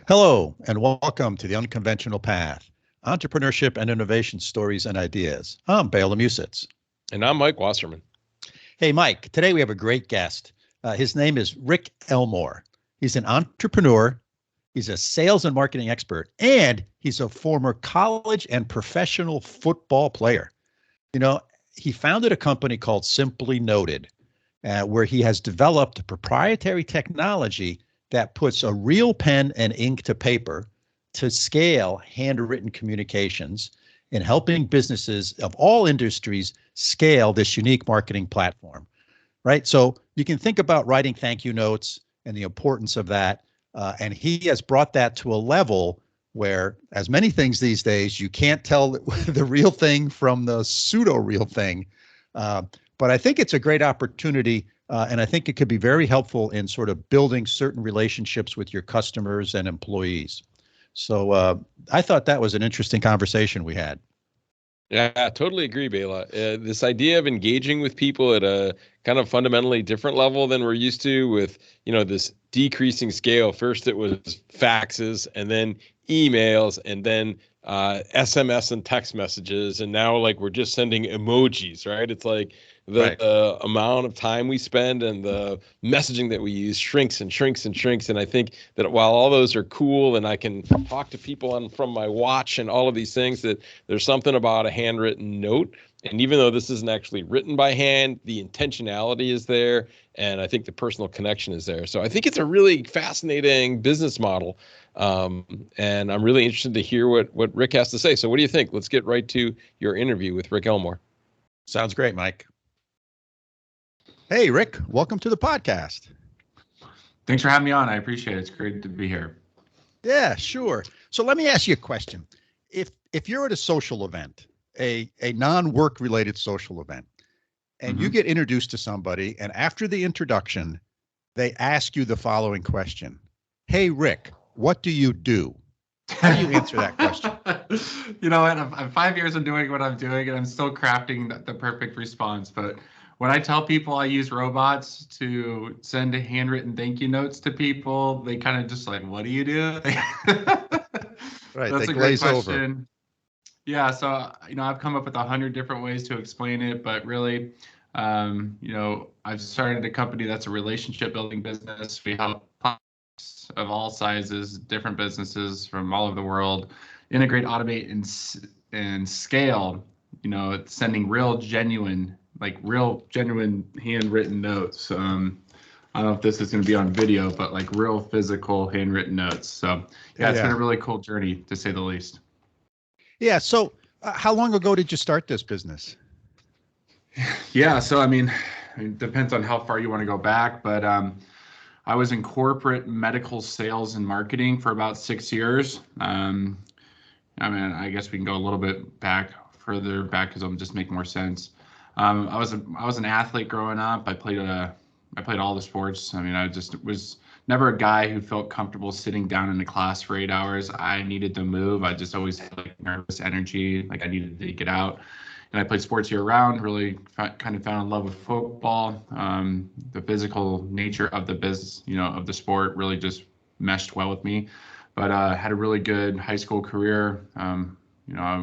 Hello, and welcome to the Unconventional Path, Entrepreneurship and Innovation Stories and Ideas. I'm Bela.and.mike. And I'm Mike Wasserman. Hey, Mike, today we have a great guest. His name is Rick Elmore. He's an entrepreneur, he's a sales and marketing expert, and he's a former college and professional football player. You know, he founded a company called Simply Noted, where he has developed a proprietary technology that puts a real pen and ink to paper to scale handwritten communications and helping businesses of all industries scale this unique marketing platform, right? So you can think about writing thank you notes and the importance of that. And he has brought that to a level where, as many things these days, you can't tell the real thing from the pseudo real thing. But I think it's a great opportunity. And I think it could be very helpful in sort of building certain relationships with your customers and employees. So I thought that was an interesting conversation we had. Yeah, I totally agree, Bela. This idea of engaging with people at a kind of fundamentally different level than we're used to with, this decreasing scale. First it was faxes and then emails and then SMS and text messages. And now we're just sending emojis, right? It's like the amount of time we spend and the messaging that we use shrinks and shrinks and shrinks. And I think that while all those are cool and I can talk to people from my watch and all of these things, that there's something about a handwritten note. And even though this isn't actually written by hand, the intentionality is there. And I think the personal connection is there. So I think it's a really fascinating business model. And I'm really interested to hear what Rick has to say. So what do you think? Let's get right to your interview with Rick Elmore. Sounds great, Mike. Hey, Rick, welcome to the podcast. Thanks for having me on. I appreciate it. It's great to be here. Yeah, sure. So let me ask you a question. If you're at a social event, a non-work related social event, and you get introduced to somebody, and after the introduction, they ask you the following question. Hey, Rick, what do you do? How do you answer that question? You know what? I'm 5 years of doing what I'm doing, and I'm still crafting the perfect response. But when I tell people I use robots to send handwritten thank you notes to people, they kind of just like, what do you do? Right. That's they a glaze great question. over. Yeah. So, I've come up with 100 different ways to explain it, but really, I've started a company that's a relationship building business. We help clients of all sizes, different businesses from all over the world, integrate, automate, and scale, sending real genuine handwritten notes. I don't know if this is going to be on video, but real physical handwritten notes. So it's been a really cool journey, to say the least. Yeah. So how long ago did you start this business? Yeah. So, it depends on how far you want to go back, but I was in corporate medical sales and marketing for about 6 years. I guess we can go a little bit further back because it'll just make more sense. I was an athlete growing up. I played all the sports. I just was never a guy who felt comfortable sitting down in a class for 8 hours. I needed to move. I just always had nervous energy. I needed to get out. And I played sports year round, really kind of found a love of football. The physical nature of the business, of the sport really just meshed well with me. But had a really good high school career. I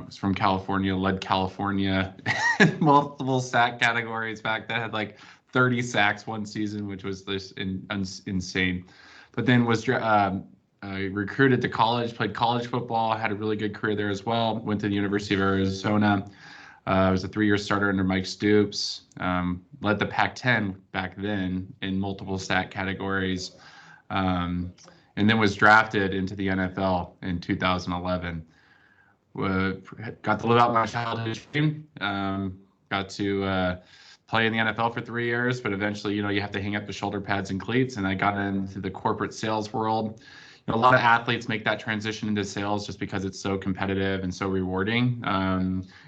was from California, led California in multiple sack categories. Back then, I had 30 sacks one season, which was insane. But then was recruited to college, played college football, had a really good career there as well. Went to the University of Arizona. I was a 3-year starter under Mike Stoops. Led the Pac-10 back then in multiple sack categories. And then was drafted into the NFL in 2011. Got to live out my childhood dream. Got to play in the NFL for 3 years, but eventually, you have to hang up the shoulder pads and cleats. And I got into the corporate sales world. A lot of athletes make that transition into sales just because it's so competitive and so rewarding.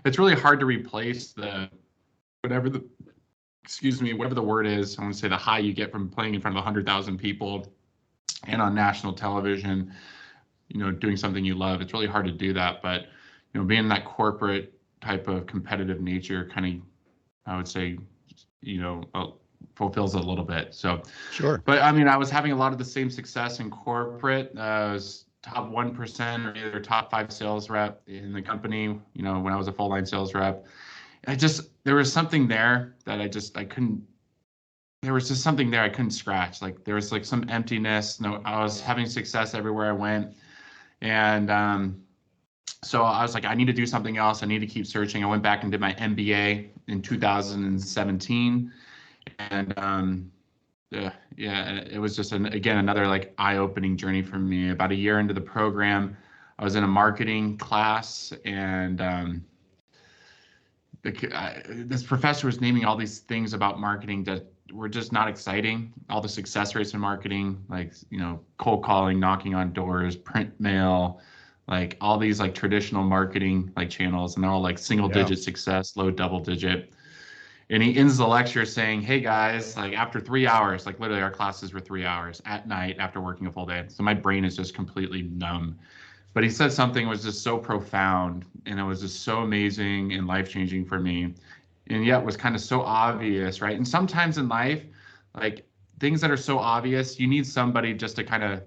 It's really hard to replace whatever the word is. I want to say the high you get from playing in front of 100,000 people and on national television, doing something you love. It's really hard to do that. But, being that corporate type of competitive nature kind of, I would say, fulfills a little bit. So sure. But I was having a lot of the same success in corporate. I was top 1% or either top 5 sales rep in the company, when I was a full line sales rep. There was something there that I couldn't, there was just something there I couldn't scratch. Like there was like some emptiness. No, I was having success everywhere I went. And so I was like, I need to do something else. I need to keep searching. I went back and did my MBA in 2017. And it was just again another like eye-opening journey for me. About a year into the program, I was in a marketing class, and this professor was naming all these things about marketing that were just not exciting. All the success rates in marketing, like cold calling, knocking on doors, print mail, like all these like traditional marketing like channels, and they're all like single-digit success, low double-digit. And he ends the lecture saying, hey guys, like after 3 hours, like literally our classes were 3 hours at night after working a full day. So my brain is just completely numb. But he said something was just so profound, and it was just so amazing and life-changing for me. And yet was kind of so obvious, right? And sometimes in life, like things that are so obvious, you need somebody just to kind of,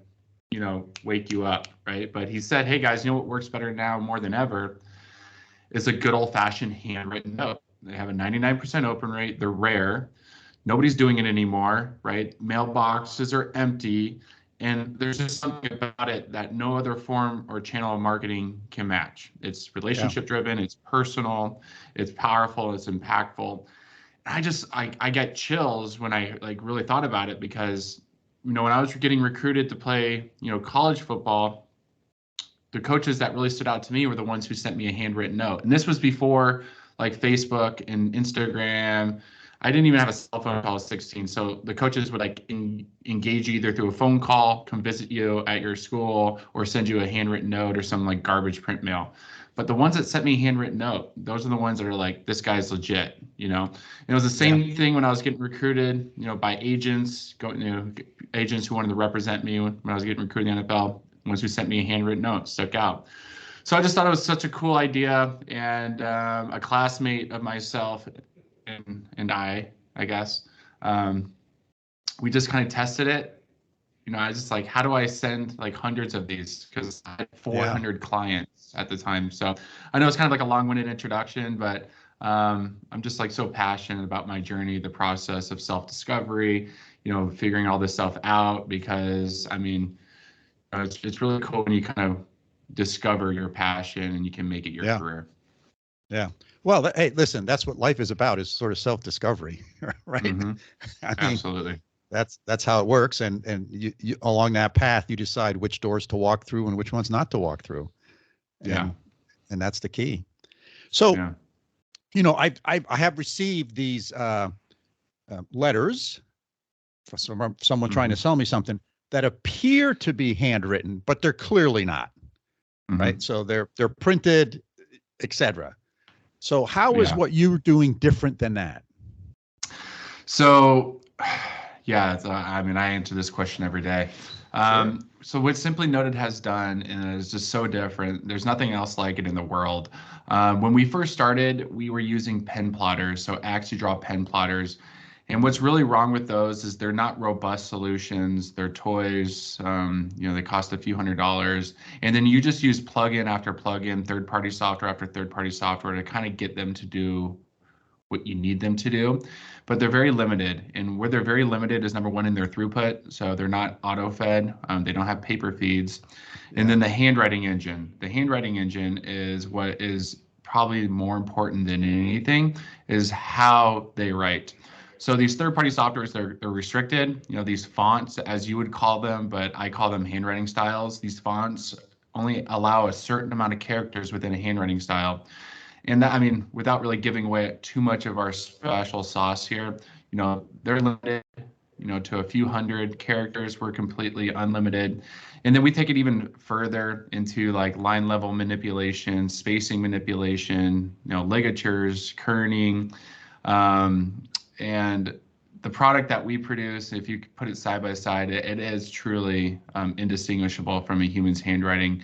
wake you up, right? But he said, hey guys, what works better now more than ever is a good old-fashioned handwritten note. They have a 99% open rate. They're rare. Nobody's doing it anymore, right? Mailboxes are empty. And there's just something about it that no other form or channel of marketing can match. It's relationship driven, it's personal, it's powerful, it's impactful. I get chills when I like really thought about it, because, when I was getting recruited to play, college football, the coaches that really stood out to me were the ones who sent me a handwritten note. And this was before like Facebook and Instagram. I didn't even have a cell phone until I was 16. So the coaches would like engage you either through a phone call, come visit you at your school, or send you a handwritten note or some like garbage print mail. But the ones that sent me a handwritten note, those are the ones that are like, this guy's legit, And it was the same thing when I was getting recruited, by agents, agents who wanted to represent me when I was getting recruited in the NFL. Ones who sent me a handwritten note stuck out. So I just thought it was such a cool idea, and a classmate of myself and I guess, we just kind of tested it. I was just like, how do I send like hundreds of these? Because I had 400 clients at the time. So I know it's kind of like a long-winded introduction, but I'm just like so passionate about my journey, the process of self-discovery, figuring all this stuff out, because I mean, it's really cool when you kind of discover your passion and you can make it your career. Yeah. Well, hey, listen, that's what life is about, is sort of self-discovery, right? Mm-hmm. I mean, absolutely. That's how it works. And you along that path, you decide which doors to walk through and which ones not to walk through. And that's the key. So, I have received these letters from someone trying to sell me something that appear to be handwritten, but they're clearly not, right? So they're printed, etc. So how is what you're doing different than that? So, I mean, I answer this question every day. So what Simply Noted has done is just so different. There's nothing else like it in the world. When we first started, we were using pen plotters, so AxioDraw pen plotters. And what's really wrong with those is they're not robust solutions. They're toys. They cost a few $100s. And then you just use plugin after plugin, third-party software after third-party software to kind of get them to do what you need them to do. But they're very limited. And where they're very limited is, number one, in their throughput. So they're not auto-fed. They don't have paper feeds. And then the handwriting engine. The handwriting engine is what is probably more important than anything, is how they write. So these third-party softwares, they're restricted. These fonts, as you would call them, but I call them handwriting styles. These fonts only allow a certain amount of characters within a handwriting style. And that, I mean, without really giving away too much of our special sauce here, they're limited, to a few hundred characters. We're completely unlimited. And then we take it even further into like line level manipulation, spacing manipulation, ligatures, kerning, and the product that we produce, if you put it side by side, it is truly indistinguishable from a human's handwriting.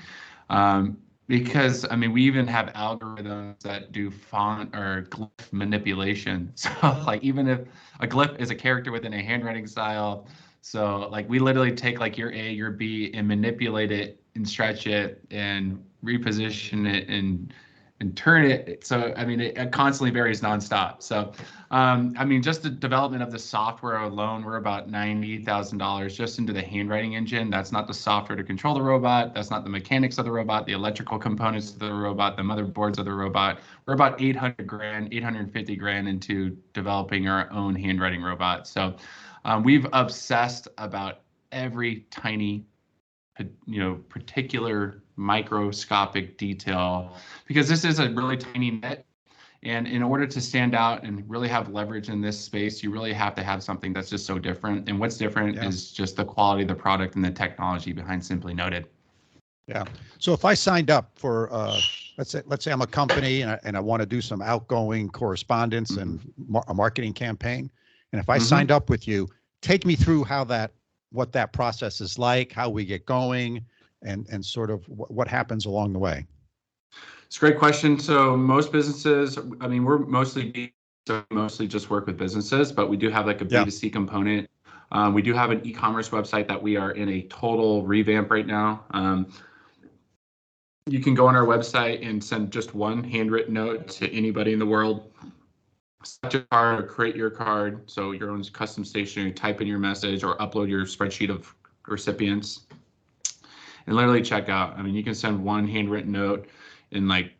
Because, I mean, we even have algorithms that do font or glyph manipulation. So, like, even if a glyph is a character within a handwriting style, So like we literally take like your A, your B, and manipulate it and stretch it and reposition it and turn it. So I mean, it constantly varies nonstop. So I mean, just the development of the software alone, we're about $90,000 just into the handwriting engine. That's not the software to control the robot. That's not the mechanics of the robot, the electrical components of the robot, the motherboards of the robot. We're about 800 grand, 850 grand into developing our own handwriting robot. So we've obsessed about every tiny, particular microscopic detail, because this is a really tiny net. And in order to stand out and really have leverage in this space, you really have to have something that's just so different. And what's different is just the quality of the product and the technology behind Simply Noted. Yeah. So if I signed up for, let's say I'm a company and I want to do some outgoing correspondence and a marketing campaign, and if I signed up with you, take me through what that process is like, how we get going, and sort of what happens along the way. It's a great question. So most businesses, I mean, we're mostly just work with businesses, but we do have like a B2C component. We do have an e-commerce website that we are in a total revamp right now. You can go on our website and send just one handwritten note to anybody in the world. Select your card or create your card, so your own custom stationery, type in your message or upload your spreadsheet of recipients and literally check out. I mean, you can send one handwritten note in like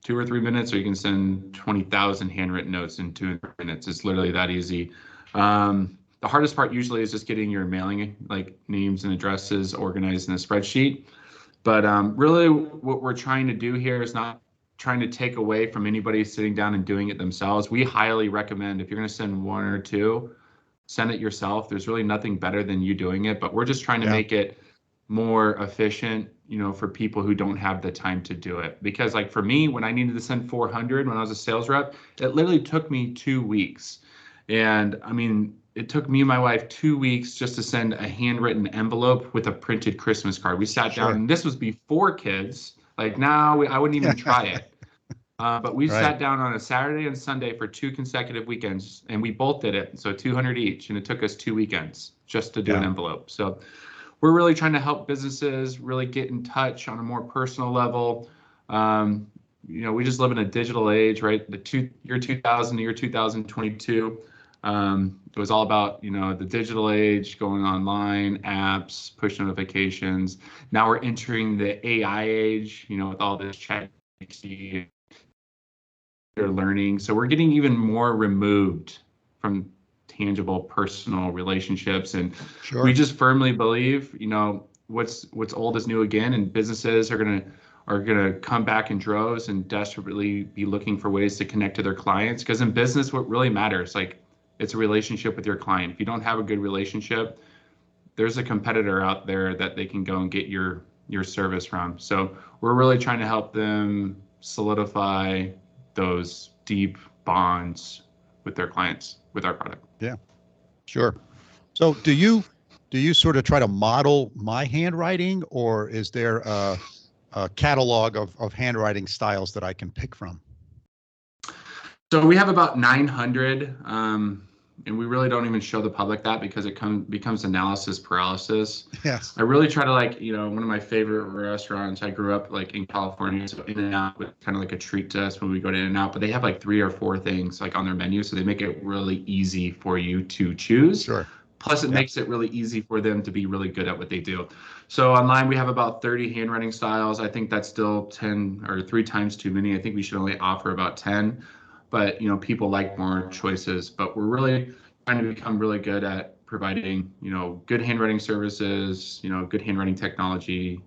2 or 3 minutes, or you can send 20,000 handwritten notes in 2 or 3 minutes. It's literally that easy. The hardest part usually is just getting your mailing, like names and addresses, organized in a spreadsheet. But really what we're trying to do here is not trying to take away from anybody sitting down and doing it themselves. We highly recommend, if you're going to send 1 or 2, send it yourself. There's really nothing better than you doing it, but we're just trying to make it more efficient, for people who don't have the time to do it. Because like for me, when I needed to send 400 when I was a sales rep, it literally took me 2 weeks. And I mean, it took me and my wife 2 weeks just to send a handwritten envelope with a printed Christmas card. We sat down, and this was before kids. Like now, I wouldn't even try it. But we sat down on a Saturday and Sunday for 2 consecutive weekends, and we both did it. So 200 each, and it took us 2 weekends just to do an envelope. So we're really trying to help businesses really get in touch on a more personal level. We just live in a digital age, right? Year 2000 to year 2022. It was all about, the digital age, going online, apps, push notifications. Now we're entering the AI age, with all this chat they're learning. So we're getting even more removed from tangible personal relationships. And we just firmly believe, what's old is new again, and businesses are gonna come back in droves and desperately be looking for ways to connect to their clients. Because in business, what really matters, it's a relationship with your client. If you don't have a good relationship, there's a competitor out there that they can go and get your service from. So we're really trying to help them solidify those deep bonds with their clients, with our product. Yeah, sure. So do you sort of try to model my handwriting, or is there a catalog of handwriting styles that I can pick from? So we have about 900, and we really don't even show the public that because it becomes analysis paralysis. Yes. I really try to one of my favorite restaurants, I grew up in California, so In-N-Out was kind of like a treat to us when we go to In-N-Out, but they have 3 or 4 things on their menu, so they make it really easy for you to choose. Sure. Plus it makes it really easy for them to be really good at what they do. So online we have about 30 handwriting styles. I think that's still 10 or 3 times too many. I think we should only offer about 10. But people like more choices. But we're really trying to become really good at providing good handwriting services, good handwriting technology,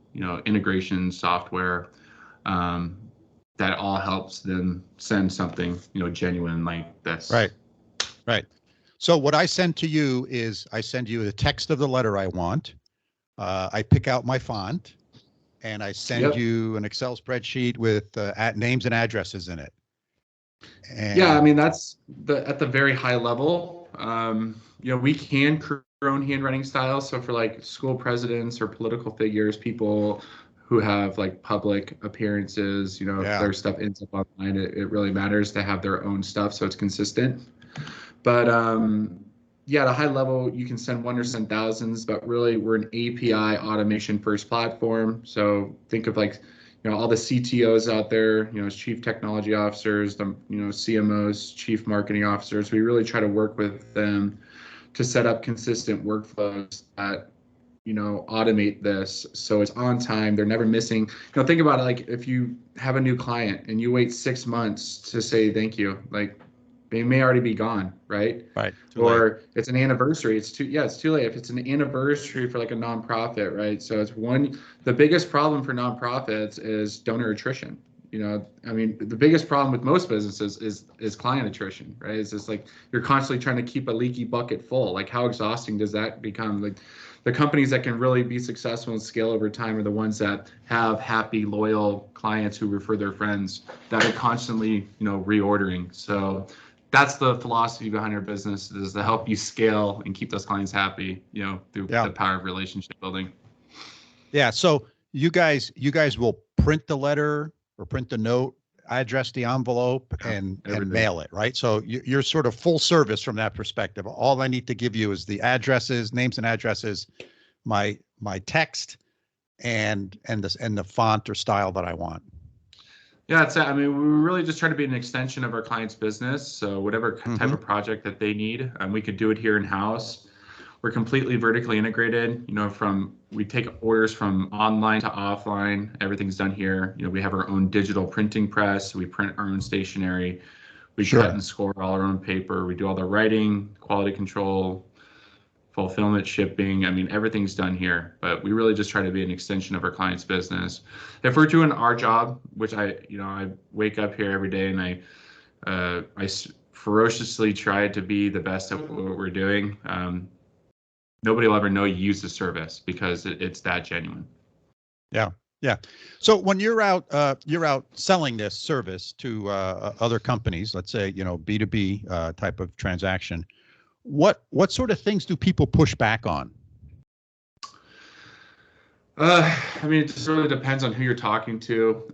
integration software, that all helps them send something genuine like this. Right. So what I send to you is I send you the text of the letter I want. I pick out my font, and I send you an Excel spreadsheet with names and addresses in it. And yeah, I mean, that's at the very high level. We can create our own handwriting styles. So for school presidents or political figures, people who have public appearances, if their stuff ends up online, it really matters to have their own stuff so it's consistent. But yeah, at a high level, you can send one or send thousands, but really we're an API automation first platform. So think of like, all the CTOs out there, as chief technology officers, the, CMOs, chief marketing officers. We really try to work with them to set up consistent workflows that, automate this so it's on time. They're never missing. Think about it, like if you have a new client and you wait 6 months to say thank you, like they may already be gone, right? Right. Or it's an anniversary. It's too late. If it's an anniversary for like a nonprofit, right? So the biggest problem for nonprofits is donor attrition. The biggest problem with most businesses is client attrition, right? It's just like you're constantly trying to keep a leaky bucket full. Like how exhausting does that become? Like the companies that can really be successful and scale over time are the ones that have happy, loyal clients who refer their friends that are constantly, reordering. So that's the philosophy behind our business, is to help you scale and keep those clients happy, through the power of relationship building. Yeah. So you guys will print the letter or print the note, address the envelope, and mail it, right? So you're sort of full service from that perspective. All I need to give you is the addresses, names and addresses, my text, and the font or style that I want. Yeah, we really just try to be an extension of our client's business. So whatever type of project that they need, we could do it here in-house. We're completely vertically integrated, we take orders from online to offline. Everything's done here. We have our own digital printing press. We print our own stationery. We cut and score all our own paper. We do all the writing, quality control, fulfillment, shipping. Everything's done here, but we really just try to be an extension of our client's business. If we're doing our job, which I wake up here every day and I ferociously try to be the best at what we're doing. Nobody will ever know you use the service because it's that genuine. Yeah. Yeah. So when you're out selling this service to other companies, let's say, B2B type of transaction, what sort of things do people push back on? It just really depends on who you're talking to.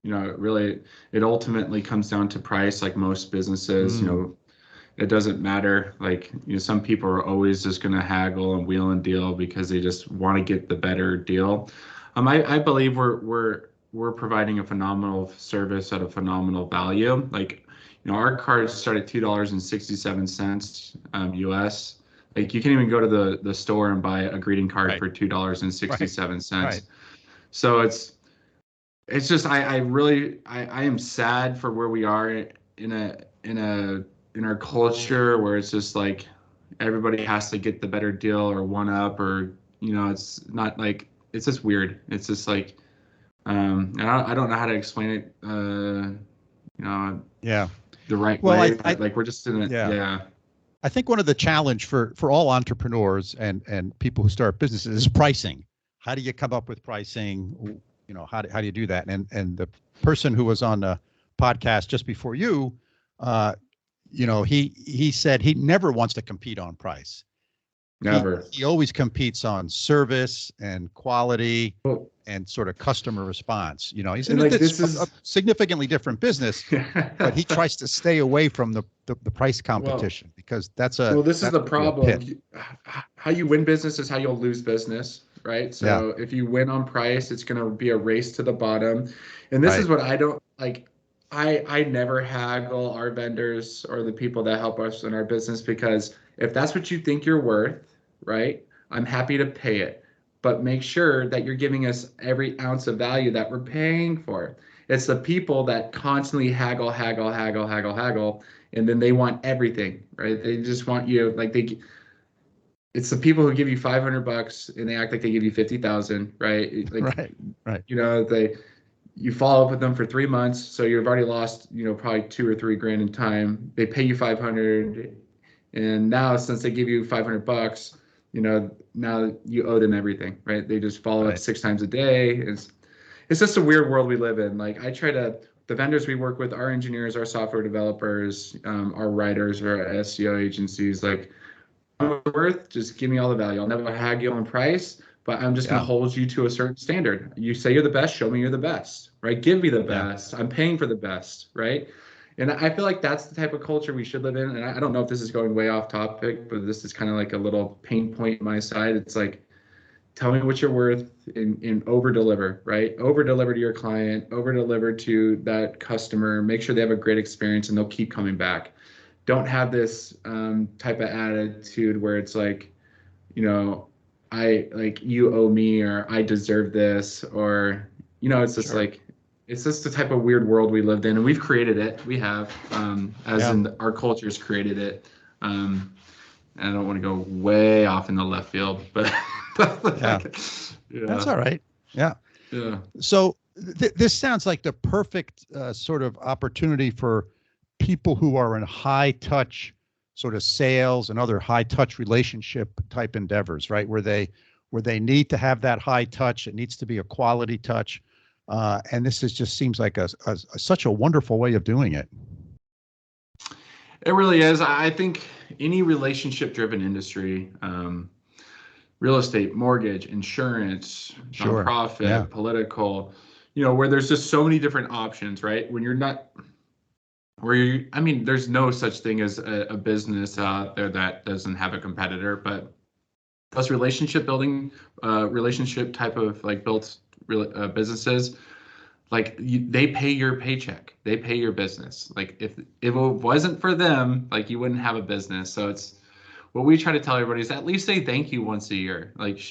It ultimately comes down to price, like most businesses. It doesn't matter. Like, some people are always just going to haggle and wheel and deal because they just want to get the better deal. I believe we're providing a phenomenal service at a phenomenal value. Like, our cards start at $2.67 US. Like, you can even go to the store and buy a greeting card for $2.67. Right. So it's just I am sad for where we are in our culture, where it's just like everybody has to get the better deal or one up, or it's not like, it's just weird. It's just like I don't know how to explain it. The right way. Like we're just in it. Yeah. I think one of the challenge for all entrepreneurs and people who start businesses is pricing. How do you come up with pricing? How do you do that? And the person who was on the podcast just before you, he said he never wants to compete on price. Never. He always competes on service and quality and sort of customer response. He's in a significantly different business, but he tries to stay away from the price competition because this is the problem. How you win business is how you'll lose business, right? So if you win on price, it's going to be a race to the bottom. And this is what I don't like. I never haggle our vendors or the people that help us in our business, because if that's what you think you're worth, right, I'm happy to pay it. But make sure that you're giving us every ounce of value that we're paying for. It's the people that constantly haggle, and then they want everything, right? They just want you, like it's the people who give you $500 and they act like they give you 50,000, right? Like, right. You follow up with them for 3 months, so you've already lost, probably $2 or $3 grand in time. They pay you $500, and now since they give you $500, now you owe them everything, right? They just follow up 6 times a day. It's just a weird world we live in. Like, the vendors we work with, our engineers, our software developers, our writers, our SEO agencies, like, I'm worth, just give me all the value. I'll never haggle on price, but I'm just going to hold you to a certain standard. You say you're the best, show me you're the best, right? Give me the best. I'm paying for the best, right? And I feel like that's the type of culture we should live in. And I don't know if this is going way off topic, but this is kind of like a little pain point on my side. It's like, tell me what you're worth and over deliver, right? Over deliver to your client, over deliver to that customer, make sure they have a great experience and they'll keep coming back. Don't have this type of attitude where it's like, you know, you owe me, or I deserve this, or, you know, it's just like, it's just the type of weird world we lived in, and we've created it. We have, in our culture's created it. I don't want to go way off in the left field, but that's all right. Yeah. So this sounds like the perfect sort of opportunity for people who are in high touch sort of sales and other high touch relationship type endeavors, right? Where they need to have that high touch. It needs to be a quality touch. And this just seems like such a wonderful way of doing it. It really is. I think any relationship-driven industry, real estate, mortgage, insurance, nonprofit, political, you know, where there's just so many different options, right? When you're not, there's no such thing as a business out there that doesn't have a competitor, but those relationship building, relationship type of like built businesses, like they pay your paycheck, they pay your business. Like if it wasn't for them, like you wouldn't have a business. So it's what we try to tell everybody is at least say thank you once a year. Like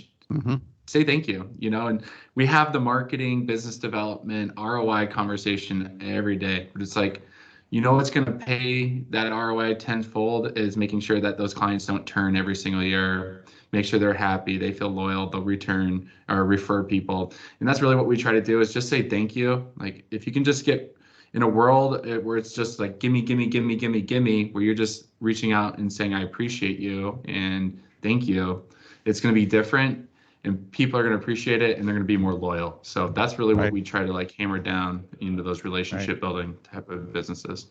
say thank you, you know, and we have the marketing, business development, ROI conversation every day, but it's like, you know, what's going to pay that ROI tenfold is making sure that those clients don't turn every single year. Make sure they're happy, they feel loyal, they'll return or refer people. And that's really what we try to do is just say thank you. Like if you can just get in a world where it's just like gimme, where you're just reaching out and saying I appreciate you and thank you, it's going to be different and people are going to appreciate it and they're going to be more loyal. So that's really what we try to like hammer down into those relationship building type of businesses.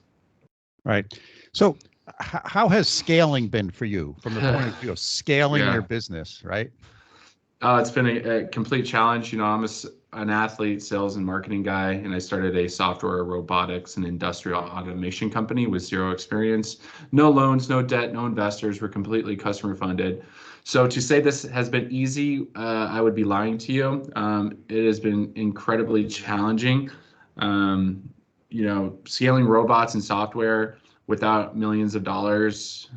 Right. So how has scaling been for you from the point of view of scaling your business, right? It's been a complete challenge. You know, I'm an athlete, sales and marketing guy, and I started a software, robotics, and industrial automation company with zero experience, no loans, no debt, no investors. We're completely customer funded. So to say this has been easy, I would be lying to you. It has been incredibly challenging. You know, scaling robots and software without millions of dollars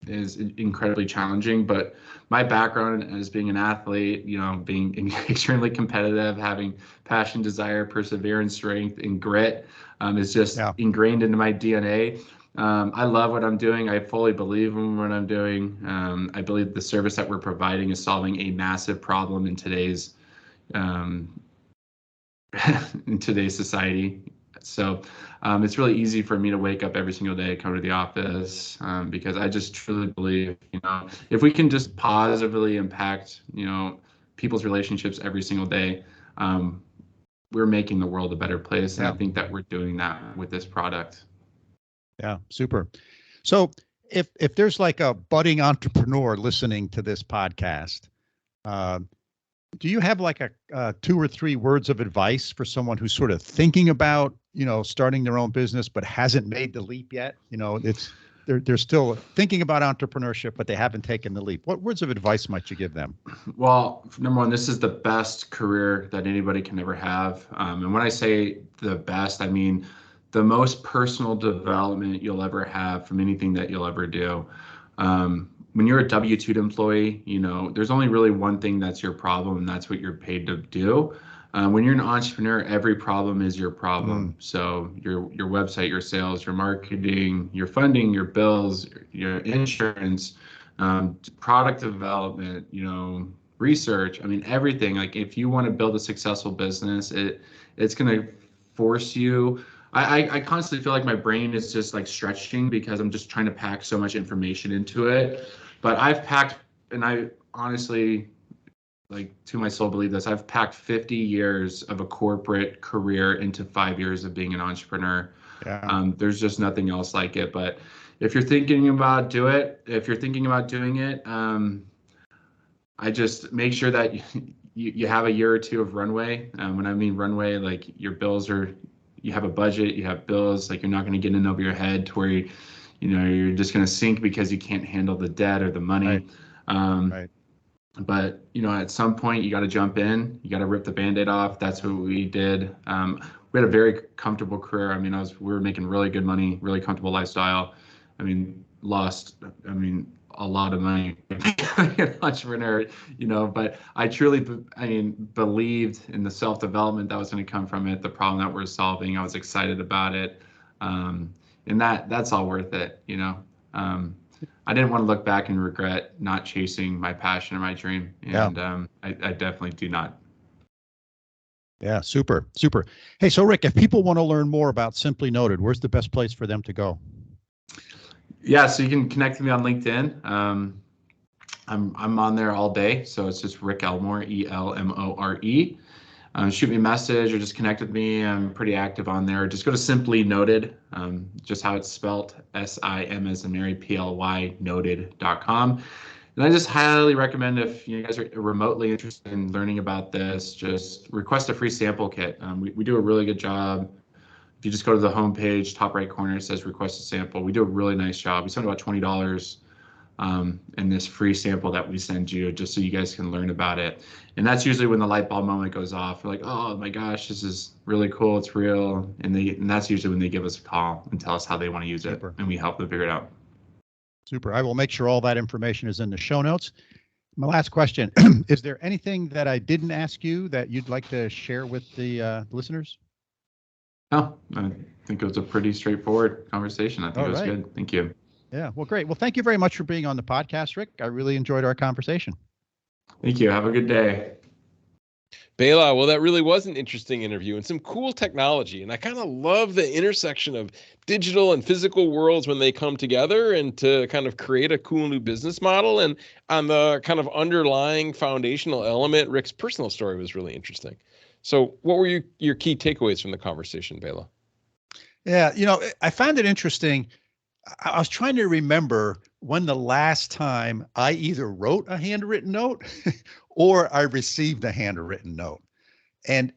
is incredibly challenging. But my background as being an athlete, you know, being extremely competitive, having passion, desire, perseverance, strength, and grit is just ingrained into my DNA. I love what I'm doing. I fully believe in what I'm doing. I believe the service that we're providing is solving a massive problem in today's society. So it's really easy for me to wake up every single day, come to the office, because I just truly believe, you know, if we can just positively impact, you know, people's relationships every single day, we're making the world a better place. And I think that we're doing that with this product. Yeah, super. So if there's like a budding entrepreneur listening to this podcast, do you have like a 2 or 3 words of advice for someone who's sort of thinking about, you know, starting their own business, but hasn't made the leap yet? You know, they're still thinking about entrepreneurship, but they haven't taken the leap. What words of advice might you give them? Well, number one, this is the best career that anybody can ever have. And when I say the best, I mean the most personal development you'll ever have from anything that you'll ever do. When you're a W-2 employee, you know, there's only really one thing that's your problem, and that's what you're paid to do. When you're an entrepreneur, every problem is your problem. So your website, your sales, your marketing, your funding, your bills, your insurance, product development, you know, research. I mean, everything. Like if you want to build a successful business, it's going to force you. I constantly feel like my brain is just like stretching because I'm just trying to pack so much information into it. But I've packed, and I honestly, like to my soul believe this, I've packed 50 years of a corporate career into 5 years of being an entrepreneur. There's just nothing else like it. But if you're thinking about doing it, I just make sure that you have a year or two of runway. When I mean runway, like your bills are, you have a budget, you have bills, like you're not going to get in over your head to where you're just going to sink because you can't handle the debt or the money. Right. Right. But at some point you got to jump in, you got to rip the Band-Aid off. That's what we did. We had a very comfortable career. I mean, we were making really good money, really comfortable lifestyle. I mean, a lot of money becoming an entrepreneur, but I truly, believed in the self-development that was going to come from it, the problem that we're solving. I was excited about it. And that's all worth it, I didn't want to look back and regret not chasing my passion or my dream. And I definitely do not. Yeah, super, super. Hey, so Rick, if people want to learn more about Simply Noted, where's the best place for them to go? Yeah, so you can connect with me on LinkedIn. I'm on there all day, so it's just Rick Elmore, Elmore. Shoot me a message or just connect with me. I'm pretty active on there. Just go to Simply Noted, just how it's spelled, SIM as in Mary, PLY, noted.com. And I just highly recommend, if you guys are remotely interested in learning about this, just request a free sample kit. We do a really good job. If you just go to the homepage, top right corner, it says request a sample. We do a really nice job. We spend about $20 in this free sample that we send you, just so you guys can learn about it. And that's usually when the light bulb moment goes off. We're like, oh my gosh, this is really cool. It's real. And that's usually when they give us a call and tell us how they want to use it. And we help them figure it out. Super. I will make sure all that information is in the show notes. My last question, is there anything that I didn't ask you that you'd like to share with the listeners? No, I think it was a pretty straightforward conversation. I think it was good. Thank you. Yeah, well, great. Well, thank you very much for being on the podcast, Rick. I really enjoyed our conversation. Thank you. Have a good day. Bela, well, that really was an interesting interview and some cool technology. And I kind of love the intersection of digital and physical worlds when they come together and to kind of create a cool new business model. And on the kind of underlying foundational element, Rick's personal story was really interesting. So what were your key takeaways from the conversation, Bela? Yeah, I found it interesting. I was trying to remember when the last time I either wrote a handwritten note or I received a handwritten note. And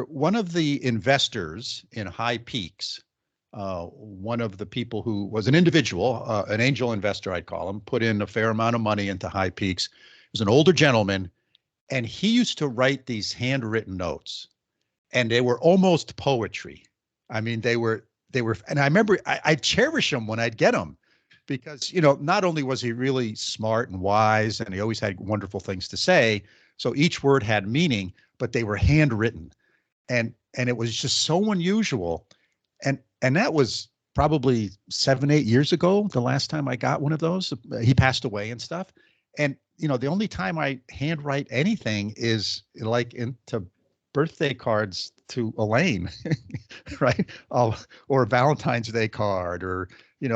one of the investors in High Peaks, one of the people who was an individual, an angel investor, I'd call him, put in a fair amount of money into High Peaks. He was an older gentleman, and he used to write these handwritten notes, and they were almost poetry. I mean, they were, and I remember I cherish them when I'd get them, because, not only was he really smart and wise, and he always had wonderful things to say, so each word had meaning, but they were handwritten, and it was just so unusual. And that was probably 7-8 years ago, the last time I got one of those. He passed away and stuff. And, the only time I handwrite anything is like into birthday cards to Elaine, right? Or a Valentine's Day card, or,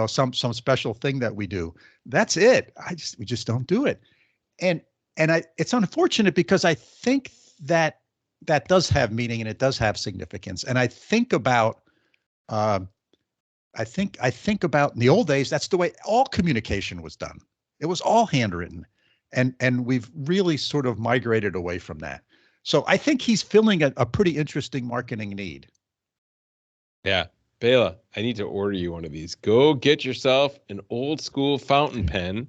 some special thing that we do. That's it. We just don't do it. And it's unfortunate, because I think that does have meaning and it does have significance. And I think about, I think about in the old days, that's the way all communication was done. It was all handwritten. And we've really sort of migrated away from that. So I think he's filling a pretty interesting marketing need. Yeah. Bela, I need to order you one of these. Go get yourself an old school fountain pen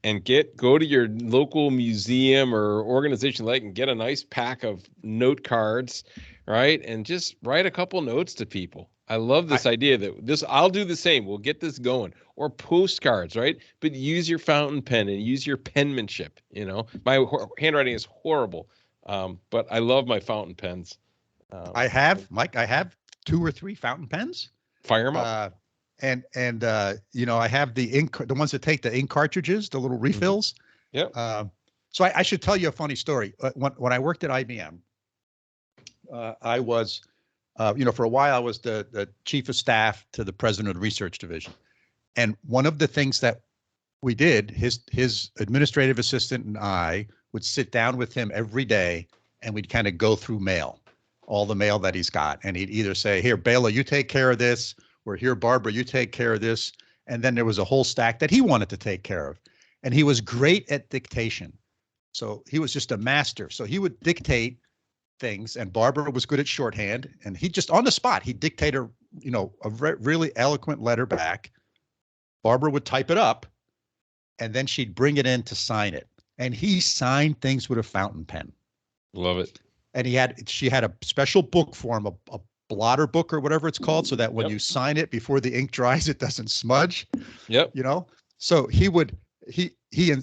and go to your local museum or organization and get a nice pack of note cards, right? And just write a couple notes to people. I love this idea that I'll do the same. We'll get this going. Or postcards, right? But use your fountain pen and use your penmanship. My handwriting is horrible. But I love my fountain pens. I have 2 or 3 fountain pens. Fire them up. And I have the ink, the ones that take the ink cartridges, the little refills. Yep. So I should tell you a funny story. When I worked at IBM, I was, for a while I was the chief of staff to the president of the research division. And one of the things that we did, his administrative assistant and I would sit down with him every day, and we'd kind of go through mail, all the mail that he's got. And he'd either say, here, Bela, you take care of this, or here, Barbara, you take care of this. And then there was a whole stack that he wanted to take care of. And he was great at dictation. So he was just a master. So he would dictate things, and Barbara was good at shorthand, and he just on the spot, he'd dictate a really eloquent letter back. Barbara would type it up, and then she'd bring it in to sign it. And he signed things with a fountain pen. Love it. And she had a special book for him, a blotter book or whatever it's called, so that when you sign it before the ink dries, it doesn't smudge. Yep. So he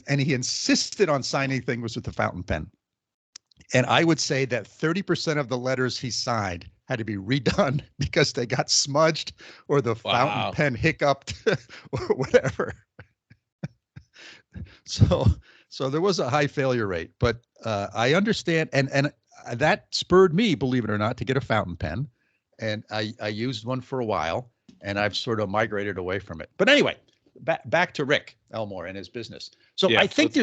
insisted on signing things with the fountain pen. And I would say that 30% of the letters he signed had to be redone because they got smudged or the fountain pen hiccuped or whatever. So there was a high failure rate, but I understand. And that spurred me, believe it or not, to get a fountain pen. And I used one for a while, and I've sort of migrated away from it. But anyway, back to Rick Elmore and his business. So I think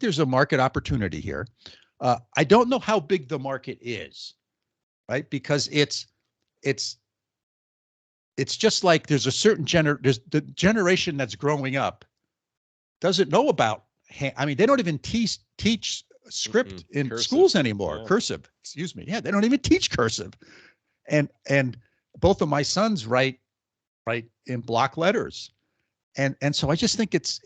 there's a market opportunity here. I don't know how big the market is, right? Because it's just like there's a certain there's the generation that's growing up doesn't know about. They don't even teach script in cursive. Schools anymore. Yeah. Cursive, excuse me. Yeah, they don't even teach cursive. And both of my sons write in block letters, and so I just think it's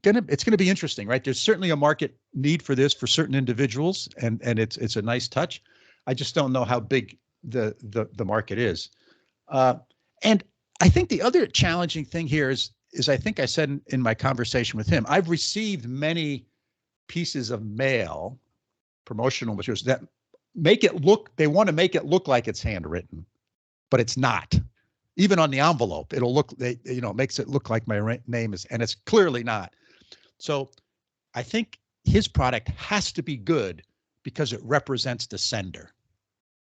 gonna be interesting, right? There's certainly a market need for this for certain individuals, and it's a nice touch. I just don't know how big the market is, and I think the other challenging thing here is I think I said in my conversation with him, I've received many pieces of mail, promotional materials that they want to make it look like it's handwritten, but it's not. Even on the envelope, it'll look, makes it look like my name is, and it's clearly not. So I think his product has to be good because it represents the sender.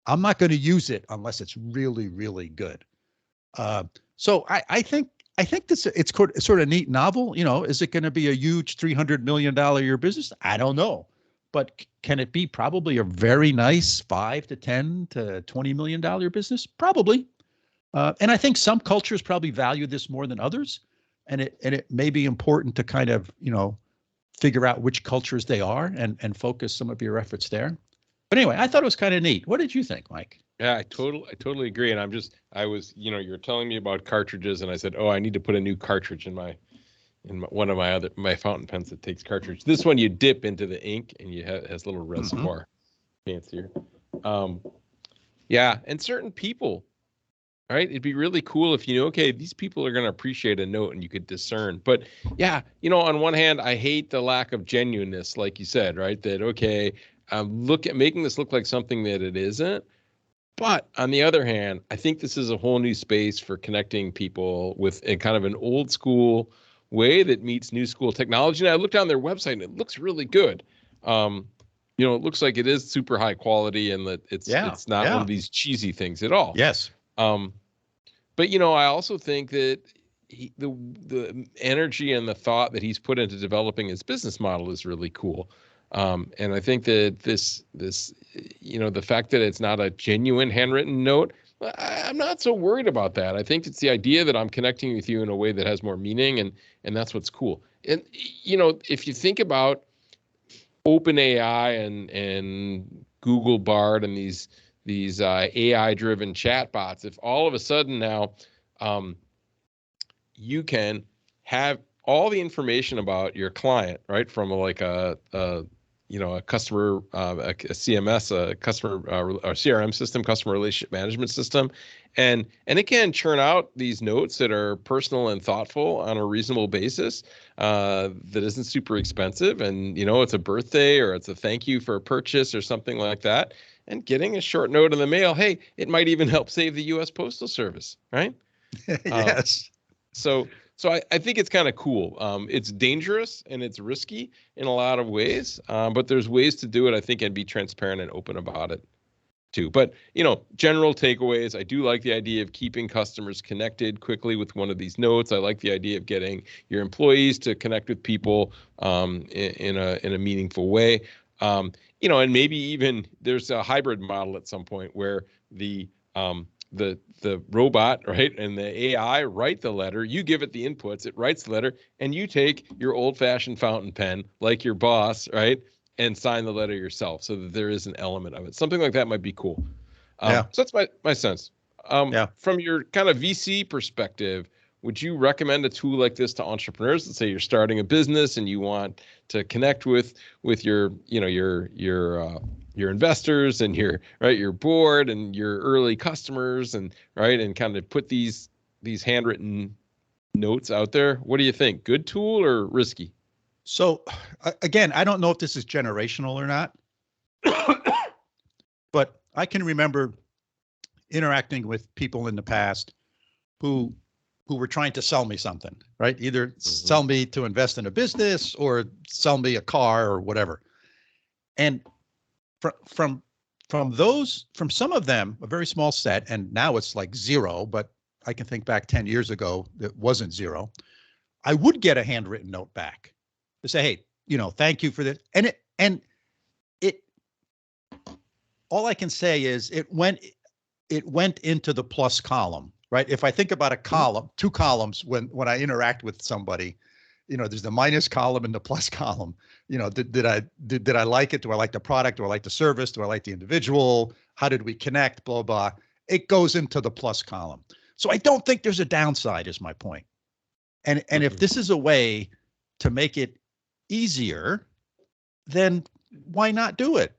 I'm not going to use it unless it's really, really good. So I think it's sort of neat novel. Is it going to be a huge $300 million a year business? I don't know. But can it be probably a very nice $5 to $10 to $20 million business? Probably. And I think some cultures probably value this more than others. And it may be important to kind of, figure out which cultures they are and focus some of your efforts there. But anyway, I thought it was kind of neat. What did you think, Mike? Yeah, I totally agree. And I was, you're telling me about cartridges, and I said, I need to put a new cartridge in one of my fountain pens that takes cartridge. This one you dip into the ink, and it has a little reservoir. Fancier. Yeah, and certain people, right? It'd be really cool if these people are going to appreciate a note and you could discern. But yeah, on one hand, I hate the lack of genuineness, like you said, right? That look at making this look like something that it isn't. But on the other hand, I think this is a whole new space for connecting people with a kind of an old school way that meets new school technology. And I looked on their website and it looks really good. It looks like it is super high quality and that it's not one of these cheesy things at all. Yes. But I also think that the energy and the thought that he's put into developing his business model is really cool. And I think that this the fact that it's not a genuine handwritten note, I'm not so worried about that. I think it's the idea that I'm connecting with you in a way that has more meaning, and that's what's cool. And if you think about OpenAI and Google Bard and these AI-driven chatbots, if all of a sudden now you can have all the information about your client, right, from a customer, a CMS, a customer or CRM system, customer relationship management system, and it can churn out these notes that are personal and thoughtful on a reasonable basis, that isn't super expensive, and it's a birthday or it's a thank you for a purchase or something like that. And getting a short note in the mail, hey, it might even help save the U.S. Postal Service, right? Yes. So I think it's kind of cool. It's dangerous and it's risky in a lot of ways, but there's ways to do it, I think, and be transparent and open about it too. But, general takeaways, I do like the idea of keeping customers connected quickly with one of these notes. I like the idea of getting your employees to connect with people in a meaningful way. And maybe even there's a hybrid model at some point where the robot, right, and the AI write the letter, you give it the inputs, it writes the letter, and you take your old-fashioned fountain pen, like your boss, right, and sign the letter yourself so that there is an element of it. Something like that might be cool. Yeah. So that's my sense. Yeah. From your kind of VC perspective, would you recommend a tool like this to entrepreneurs? Let's say you're starting a business and you want to connect with your, you know, your investors and your board and your early customers and kind of put these handwritten notes out there. What do you think? Good tool or risky? So again, I don't know if this is generational or not, but I can remember interacting with people in the past who were trying to sell me something, right? Either sell me to invest in a business or sell me a car or whatever. And from some of them, a very small set, and now it's like zero, but I can think back 10 years ago, it wasn't zero. I would get a handwritten note back to say, hey, you know, thank you for this. And it all I can say is it went into the plus column, right? If I think about a column, two columns, when I interact with somebody, you know, there's the minus column and the plus column. You know, did I like it? Do I like the product? Do I like the service? Do I like the individual? How did we connect? Blah, blah. It goes into the plus column. So I don't think there's a downside, is my point. And if this is a way to make it easier, then why not do it?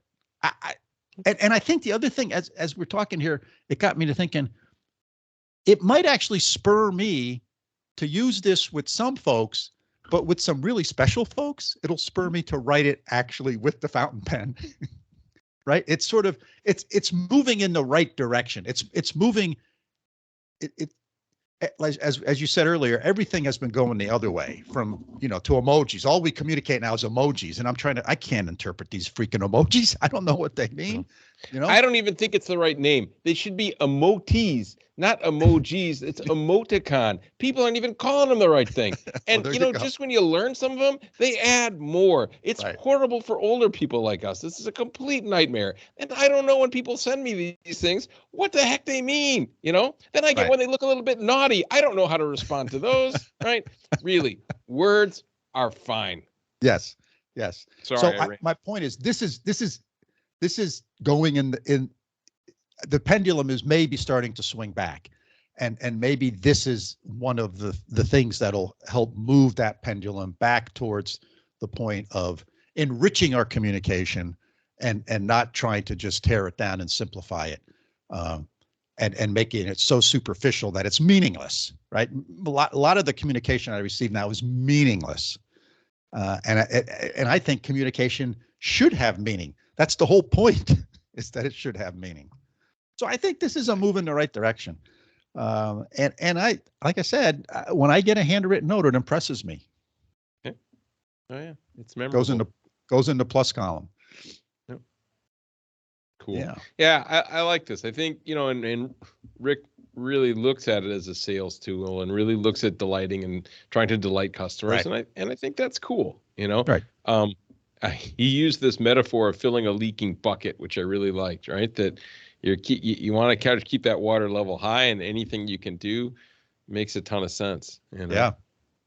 And I think the other thing, as we're talking here, it got me to thinking, it might actually spur me to use this with some folks, but with some really special folks, it'll spur me to write it actually with the fountain pen, right? It's sort of, it's moving in the right direction. It's moving, as you said earlier, everything has been going the other way from, you know, to emojis. All we communicate now is emojis. And I can't interpret these freaking emojis. I don't know what they mean. You know, I don't even think it's the right name. They should be emojis, not emojis. It's emoticon. People aren't even calling them the right thing. And just when you learn some of them, they add more. It's horrible for older people like us. This is a complete nightmare. And I don't know when people send me these things, what the heck they mean, you know? Then I get when they look a little bit naughty. I don't know how to respond to those, right? Really, words are fine. Yes. Sorry. So my point is, this is going in the pendulum is maybe starting to swing back, and maybe this is one of the things that'll help move that pendulum back towards the point of enriching our communication and not trying to just tear it down and simplify it, and making it so superficial that it's meaningless, right? A lot of the communication I receive now is meaningless, and I think communication should have meaning. That's the whole point, is that it should have meaning. So I think this is a move in the right direction. And I, like I said, when I get a handwritten note, it impresses me. Okay. Oh yeah, it's memorable. Goes into plus column. Yep. Cool. Yeah, I like this. I think, and Rick really looks at it as a sales tool and really looks at delighting and trying to delight customers. Right. And I think that's cool. Right. He used this metaphor of filling a leaking bucket, which I really liked, right? That you want to keep that water level high, and anything you can do makes a ton of sense. Yeah.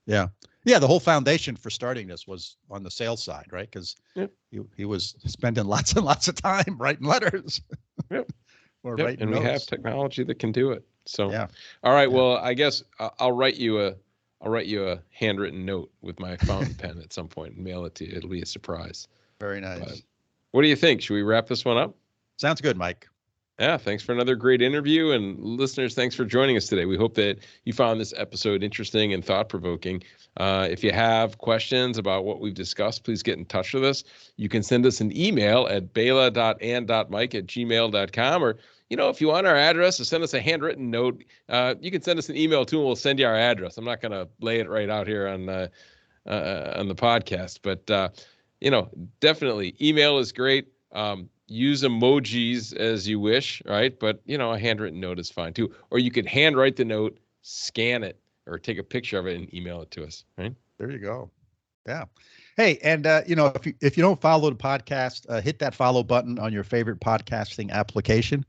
The whole foundation for starting this was on the sales side, right? Because he was spending lots and lots of time writing letters. Writing and notes. We have technology that can do it. So, yeah. All right. Yeah. Well, I guess I'll write you a handwritten note with my fountain pen at some point and mail it to you. It'll be a surprise. Very nice. But what do you think? Should we wrap this one up? Sounds good, Mike. Yeah, thanks for another great interview. And listeners, thanks for joining us today. We hope that you found this episode interesting and thought-provoking. If you have questions about what we've discussed, please get in touch with us. You can send us an email at bela.and.mike@gmail.com, or if you want our address to send us a handwritten note, you can send us an email too, and we'll send you our address. I'm not going to lay it right out here on the podcast, but definitely email is great. Use emojis as you wish, right? But a handwritten note is fine too. Or you could handwrite the note, scan it, or take a picture of it and email it to us, right? There you go. Yeah. Hey, and if you don't follow the podcast, hit that follow button on your favorite podcasting application.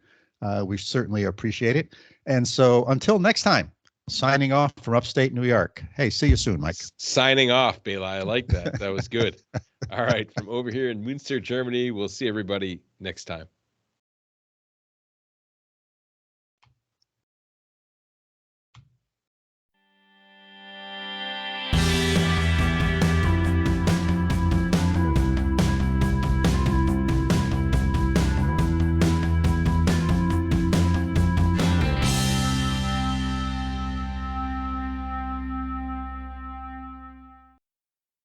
We certainly appreciate it. And so until next time, signing off from upstate New York. Hey, see you soon, Mike. Signing off, Bela. I like that. That was good. All right. From over here in Münster, Germany, we'll see everybody next time.